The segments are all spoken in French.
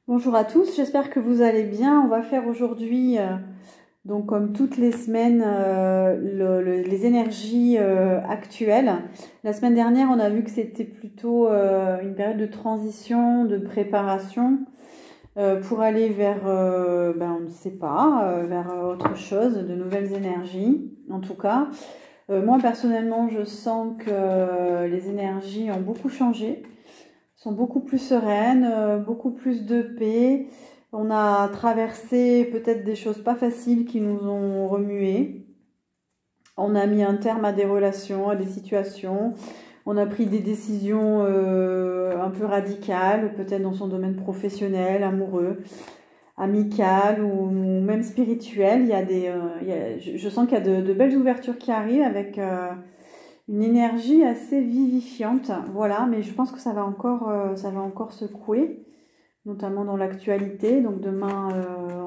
Bonjour à tous, j'espère que vous allez bien. On va faire aujourd'hui, donc comme toutes les semaines, les énergies actuelles. La semaine dernière, on a vu que c'était plutôt une période de transition, de préparation pour aller vers, on ne sait pas, vers autre chose, de nouvelles énergies. En tout cas, moi personnellement, je sens que les énergies ont beaucoup changé. Sont beaucoup plus sereines, beaucoup plus de paix. On a traversé peut-être des choses pas faciles qui nous ont remués. On a mis un terme à des relations, à des situations. On a pris des décisions un peu radicales, peut-être dans son domaine professionnel, amoureux, amical ou même spirituel. Je sens qu'il y a de belles ouvertures qui arrivent avec une énergie assez vivifiante, voilà, mais je pense que ça va encore secouer, notamment dans l'actualité. Donc demain,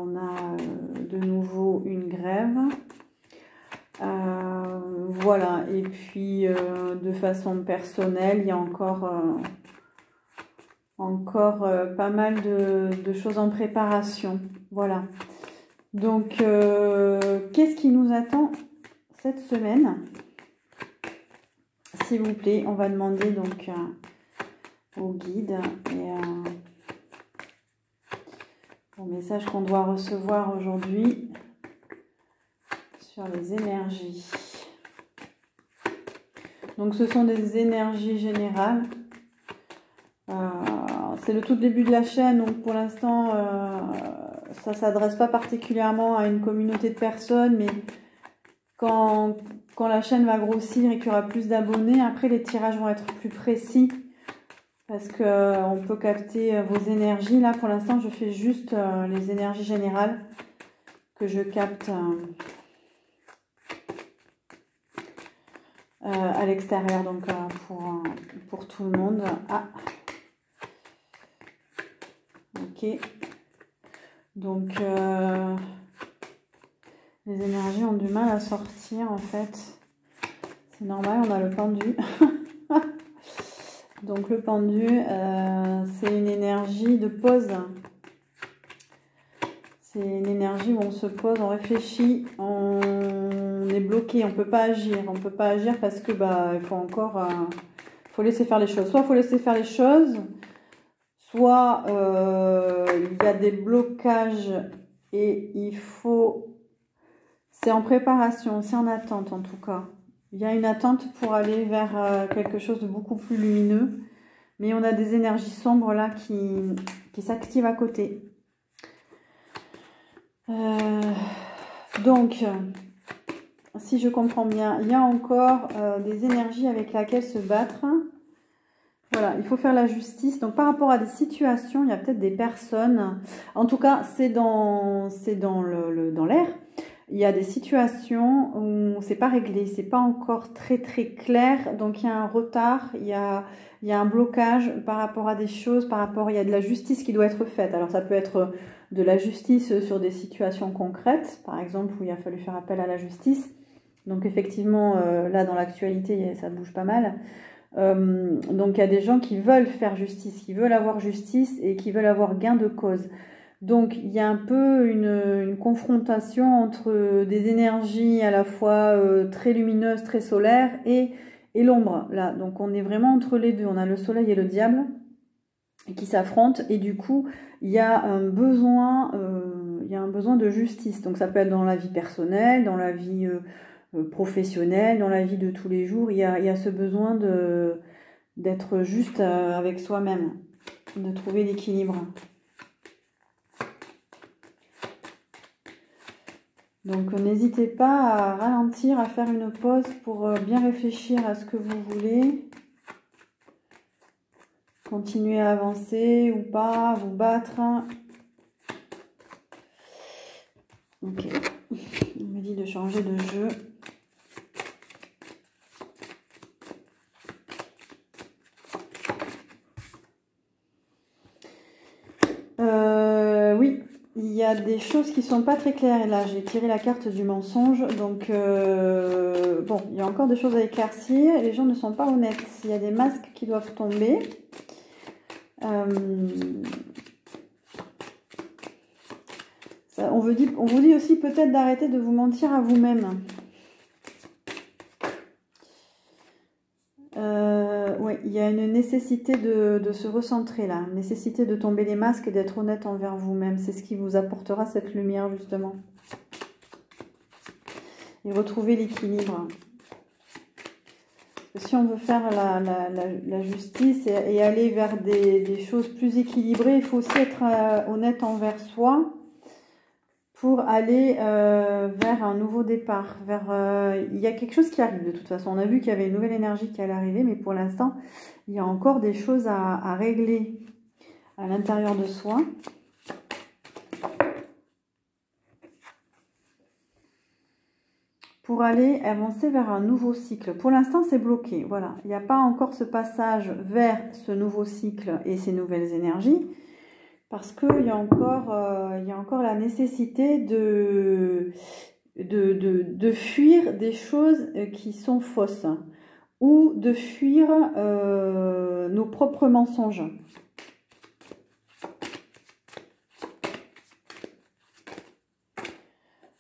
on a de nouveau une grève. Voilà, et puis de façon personnelle, il y a encore pas mal de choses en préparation. Voilà. Donc, qu'est-ce qui nous attend cette semaine ? S'il vous plaît, on va demander donc au guide et au message qu'on doit recevoir aujourd'hui sur les énergies. Donc ce sont des énergies générales. C'est le tout début de la chaîne, donc pour l'instant ça ne s'adresse pas particulièrement à une communauté de personnes, mais quand la chaîne va grossir et qu'il y aura plus d'abonnés, après les tirages vont être plus précis parce qu'on peut capter vos énergies. Là, pour l'instant, je fais juste les énergies générales que je capte à l'extérieur, donc pour tout le monde. Ah, ok. Donc, les énergies ont du mal à sortir, en fait. C'est normal, on a le pendu. Donc le pendu, c'est une énergie de pause. C'est une énergie où on se pose, on réfléchit, on est bloqué, on ne peut pas agir. On ne peut pas agir parce que il faut laisser faire les choses. Soit il faut laisser faire les choses, soit il y a des blocages et c'est en préparation, c'est en attente en tout cas. Il y a une attente pour aller vers quelque chose de beaucoup plus lumineux. Mais on a des énergies sombres là qui s'activent à côté. Donc, si je comprends bien, il y a encore des énergies avec lesquelles se battre. Voilà, il faut faire la justice. Donc, par rapport à des situations, il y a peut-être des personnes. En tout cas, c'est dans l'air. Il y a des situations où c'est pas réglé, c'est pas encore très très clair, donc il y a un retard, il y a un blocage par rapport à des choses, il y a de la justice qui doit être faite. Alors ça peut être de la justice sur des situations concrètes, par exemple où il a fallu faire appel à la justice. Donc effectivement, là dans l'actualité, ça bouge pas mal. Donc il y a des gens qui veulent faire justice, qui veulent avoir justice et qui veulent avoir gain de cause. Donc, il y a un peu une confrontation entre des énergies à la fois très lumineuses, très solaires et l'ombre, là. Donc, on est vraiment entre les deux. On a le soleil et le diable qui s'affrontent et du coup, il y a un besoin de justice. Donc, ça peut être dans la vie personnelle, dans la vie professionnelle, dans la vie de tous les jours. Il y a ce besoin d'être juste avec soi-même, de trouver l'équilibre. Donc n'hésitez pas à ralentir, à faire une pause pour bien réfléchir à ce que vous voulez. Continuer à avancer ou pas, vous battre. Ok, on me dit de changer de jeu. Oui. Il y a des choses qui sont pas très claires. Et là, j'ai tiré la carte du mensonge. Donc, bon, il y a encore des choses à éclaircir. Les gens ne sont pas honnêtes. Il y a des masques qui doivent tomber. on vous dit aussi peut-être d'arrêter de vous mentir à vous-même. Oui, il y a une nécessité de se recentrer là, une nécessité de tomber les masques et d'être honnête envers vous-même. C'est ce qui vous apportera cette lumière justement. Et retrouver l'équilibre. Si on veut faire la justice et aller vers des choses plus équilibrées, il faut aussi être honnête envers soi pour aller vers un nouveau départ. Il y a quelque chose qui arrive de toute façon. On a vu qu'il y avait une nouvelle énergie qui allait arriver, mais pour l'instant, il y a encore des choses à régler à l'intérieur de soi. Pour aller avancer vers un nouveau cycle. Pour l'instant, c'est bloqué. Voilà, il n'y a pas encore ce passage vers ce nouveau cycle et ces nouvelles énergies, parce qu'il y a encore la nécessité de fuir des choses qui sont fausses ou de fuir nos propres mensonges.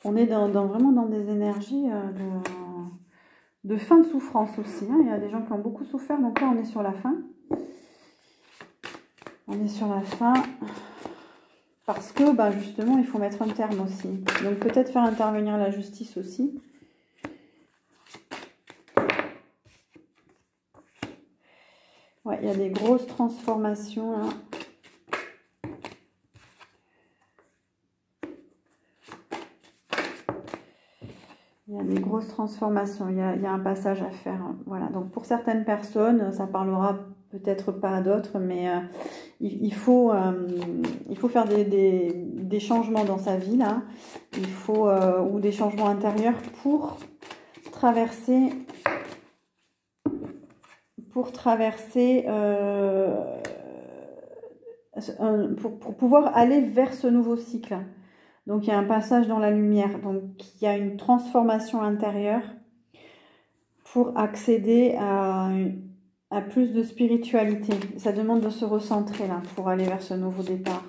On est vraiment dans des énergies de fin de souffrance aussi. Hein. Il y a des gens qui ont beaucoup souffert, donc là on est sur la fin. On est sur la fin parce que justement il faut mettre un terme aussi. Donc peut-être faire intervenir la justice aussi. Ouais, il y a des grosses transformations là. Il y a des grosses transformations, il y a un passage à faire. Voilà, donc pour certaines personnes, ça parlera peut-être pas à d'autres, mais il faut faire des changements dans sa vie, là. Il faut, ou des changements intérieurs pour traverser pour pouvoir aller vers ce nouveau cycle. Donc, il y a un passage dans la lumière. Donc, il y a une transformation intérieure pour accéder à plus de spiritualité. Ça demande de se recentrer là pour aller vers ce nouveau départ.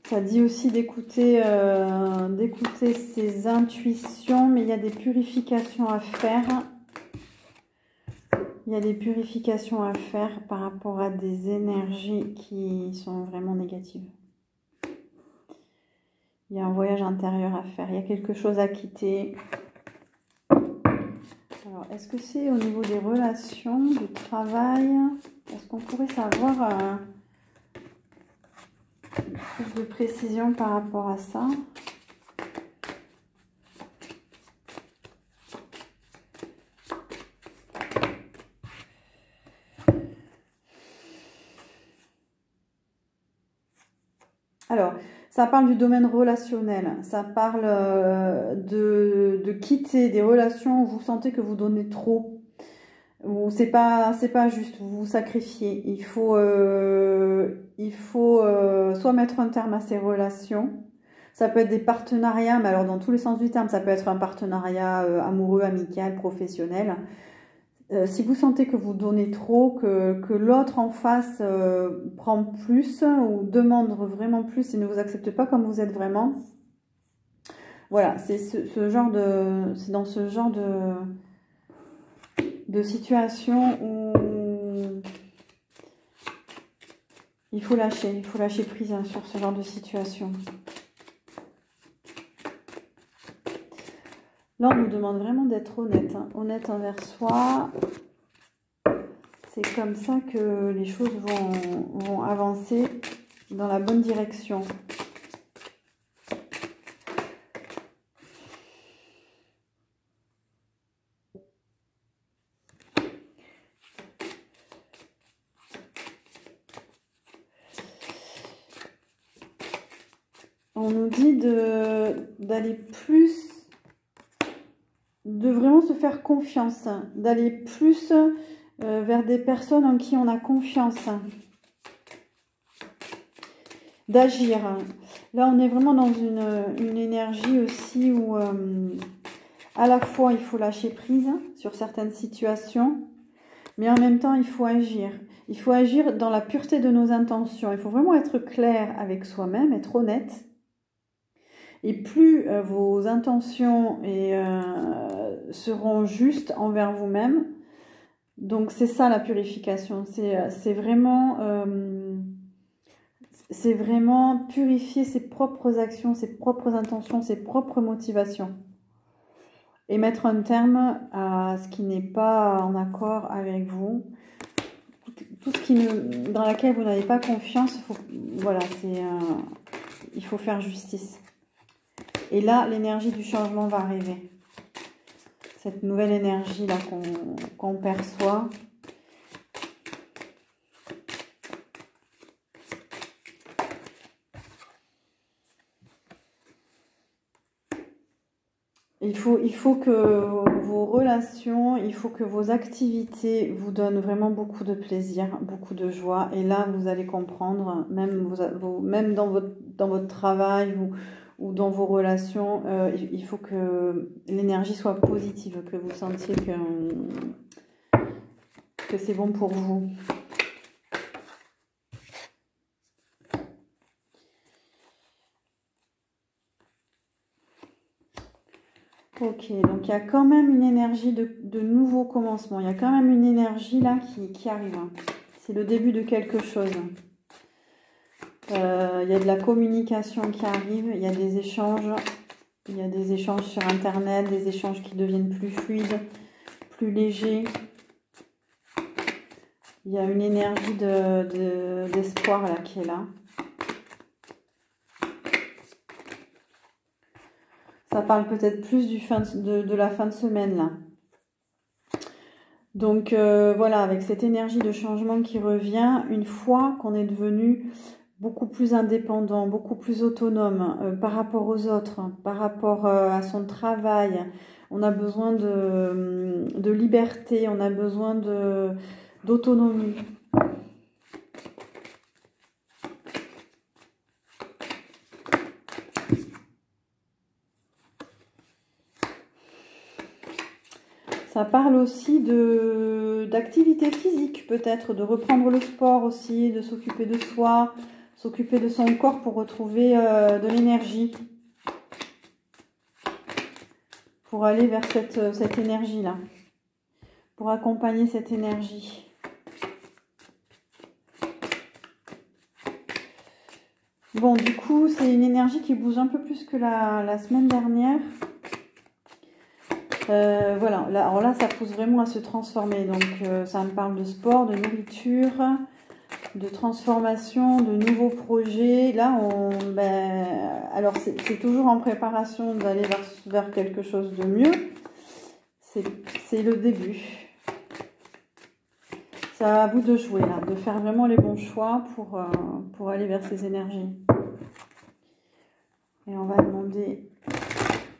Ça dit aussi d'écouter ses intuitions, mais il y a des purifications à faire. Il y a des purifications à faire par rapport à des énergies qui sont vraiment négatives. Il y a un voyage intérieur à faire. Il y a quelque chose à quitter. Alors, est-ce que c'est au niveau des relations, du travail? Est-ce qu'on pourrait savoir plus de précision par rapport à ça? Alors, ça parle du domaine relationnel, ça parle de quitter des relations où vous sentez que vous donnez trop, où c'est pas juste, vous vous sacrifiez. Il faut soit mettre un terme à ces relations, ça peut être des partenariats, mais alors dans tous les sens du terme, ça peut être un partenariat amoureux, amical, professionnel. Si vous sentez que vous donnez trop, que l'autre en face prend plus ou demande vraiment plus et ne vous accepte pas comme vous êtes vraiment, voilà, c'est c'est dans ce genre de situation où il faut lâcher prise hein, sur ce genre de situation. Là, on nous demande vraiment d'être honnête, hein, honnête envers soi. C'est comme ça que les choses vont avancer dans la bonne direction. On nous dit d'aller plus, de vraiment se faire confiance, d'aller plus vers des personnes en qui on a confiance, d'agir. Là, on est vraiment dans une énergie aussi où à la fois il faut lâcher prise sur certaines situations, Mais en même temps, il faut agir. Il faut agir dans la pureté de nos intentions. Il faut vraiment être clair avec soi-même, être honnête. Et plus vos intentions seront justes envers vous-même, donc c'est ça la purification. C'est vraiment purifier ses propres actions, ses propres intentions, ses propres motivations. Et mettre un terme à ce qui n'est pas en accord avec vous. Tout ce dans laquelle vous n'avez pas confiance, voilà, il faut faire justice. Et là, l'énergie du changement va arriver. Cette nouvelle énergie là qu'on perçoit. Il faut que vos relations, il faut que vos activités vous donnent vraiment beaucoup de plaisir, beaucoup de joie. Et là, vous allez comprendre, même dans votre travail ou dans vos relations, il faut que l'énergie soit positive, que vous sentiez que c'est bon pour vous. Ok, donc il y a quand même une énergie de nouveau commencement. Il y a quand même une énergie là qui arrive. C'est le début de quelque chose. Il y a de la communication qui arrive, il y a des échanges. Il y a des échanges sur Internet, des échanges qui deviennent plus fluides, plus légers. Il y a une énergie d'espoir là qui est là. Ça parle peut-être plus de la fin de semaine là. Donc voilà, avec cette énergie de changement qui revient, une fois qu'on est devenu beaucoup plus indépendant, beaucoup plus autonome par rapport aux autres, par rapport à son travail, on a besoin de liberté, on a besoin d'autonomie. Ça parle aussi d'activité physique, peut-être, de reprendre le sport aussi, de s'occuper de soi, s'occuper de son corps pour retrouver de l'énergie. Pour aller vers cette énergie-là. Pour accompagner cette énergie. Bon, du coup, c'est une énergie qui bouge un peu plus que la semaine dernière. Voilà, alors là, ça pousse vraiment à se transformer. Donc, ça me parle de sport, de nourriture, de transformation, de nouveaux projets. Là, alors c'est toujours en préparation d'aller vers quelque chose de mieux. C'est le début. C'est à vous de jouer, là, de faire vraiment les bons choix pour aller vers ces énergies. Et on va demander,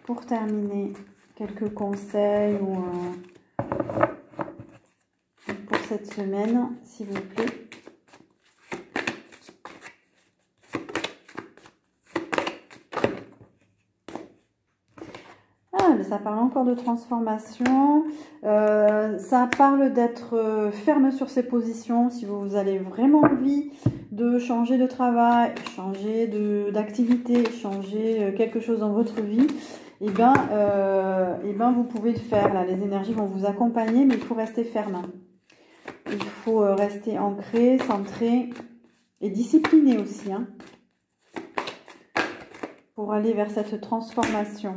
pour terminer, quelques conseils pour cette semaine, s'il vous plaît. Ah, mais ça parle encore de transformation. Ça parle d'être ferme sur ses positions. Si vous avez vraiment envie de changer de travail, changer d'activité, changer quelque chose dans votre vie, et ben vous pouvez le faire. Là, les énergies vont vous accompagner, mais il faut rester ferme. Il faut rester ancré, centré et discipliné aussi, hein, pour aller vers cette transformation.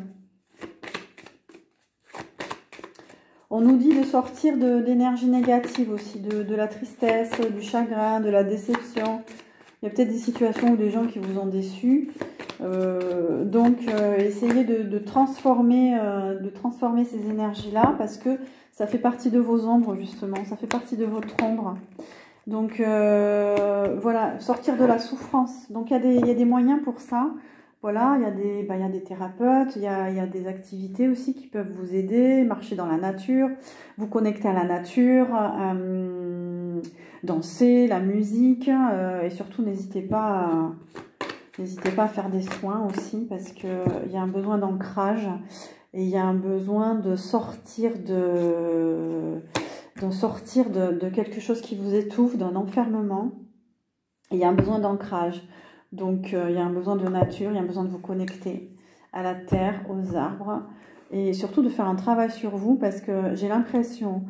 On nous dit de sortir d'énergie négative aussi, de la tristesse, du chagrin, de la déception. Il y a peut-être des situations où des gens qui vous ont déçus. Donc, essayez de transformer ces énergies-là parce que ça fait partie de vos ombres, justement. Ça fait partie de votre ombre. Donc, voilà, sortir de la souffrance. Donc, il y a des moyens pour ça. Voilà, il y a des thérapeutes, il y a des activités aussi qui peuvent vous aider, marcher dans la nature, vous connecter à la nature, danser, la musique, et surtout n'hésitez pas à faire des soins aussi parce qu'il y a un besoin d'ancrage et il y a un besoin de sortir sortir de quelque chose qui vous étouffe, d'un enfermement. Et il y a un besoin d'ancrage. Donc, il y a un besoin de nature, il y a un besoin de vous connecter à la terre, aux arbres. Et surtout de faire un travail sur vous parce que j'ai l'impression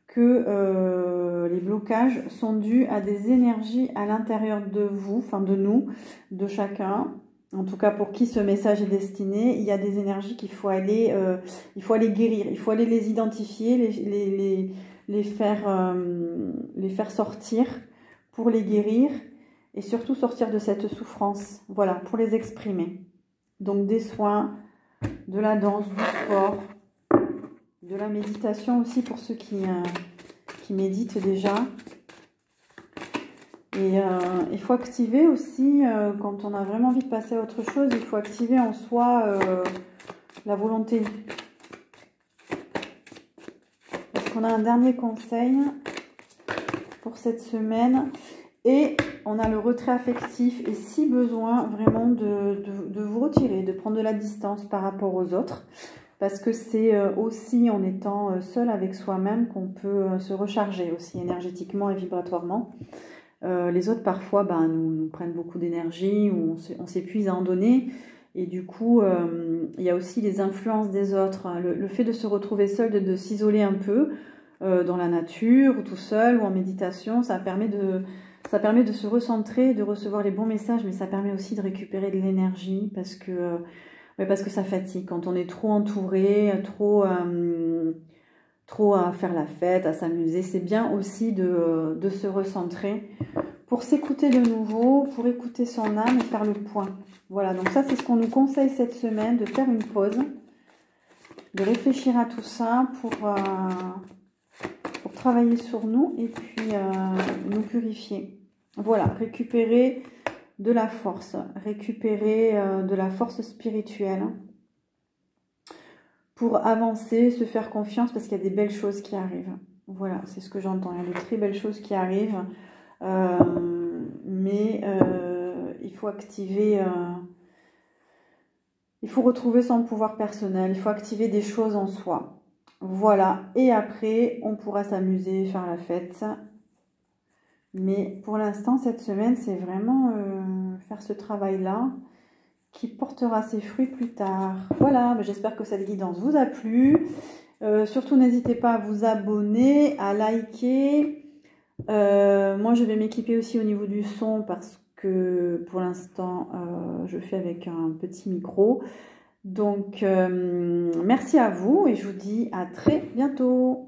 que les blocages sont dus à des énergies à l'intérieur de vous, enfin de nous, de chacun. En tout cas, pour qui ce message est destiné, il y a des énergies qu'il faut aller guérir, il faut aller les identifier, les faire sortir pour les guérir et surtout sortir de cette souffrance, voilà, pour les exprimer. Donc des soins, de la danse, du sport, de la méditation aussi pour ceux qui méditent déjà. Et il faut activer aussi, quand on a vraiment envie de passer à autre chose, il faut activer en soi la volonté. Parce qu'on a un dernier conseil pour cette semaine. Et on a le retrait affectif. Et si besoin, vraiment de vous retirer, de prendre de la distance par rapport aux autres. Parce que c'est aussi en étant seul avec soi-même qu'on peut se recharger aussi énergétiquement et vibratoirement. Les autres, parfois, nous prennent beaucoup d'énergie ou on s'épuise à en donner. Et du coup, il y a aussi les influences des autres. Le fait de se retrouver seul, de s'isoler un peu dans la nature, ou tout seul, ou en méditation, ça permet de se recentrer, de recevoir les bons messages, mais ça permet aussi de récupérer de l'énergie parce que ça fatigue. Quand on est trop entouré, trop à faire la fête, à s'amuser, c'est bien aussi de se recentrer pour s'écouter de nouveau, pour écouter son âme et faire le point. Voilà, donc ça c'est ce qu'on nous conseille cette semaine, de faire une pause, de réfléchir à tout ça pour travailler sur nous et puis nous purifier. Voilà, récupérer de la force, récupérer de la force spirituelle pour avancer, se faire confiance parce qu'il y a des belles choses qui arrivent. Voilà, c'est ce que j'entends. Il y a de très belles choses qui arrivent, mais il faut activer, il faut retrouver son pouvoir personnel, il faut activer des choses en soi. Voilà, et après, on pourra s'amuser, faire la fête. Mais pour l'instant, cette semaine, c'est vraiment faire ce travail-là qui portera ses fruits plus tard. Voilà, j'espère que cette guidance vous a plu. Surtout, n'hésitez pas à vous abonner, à liker. Moi, je vais m'équiper aussi au niveau du son parce que pour l'instant, je fais avec un petit micro. Donc, merci à vous et je vous dis à très bientôt.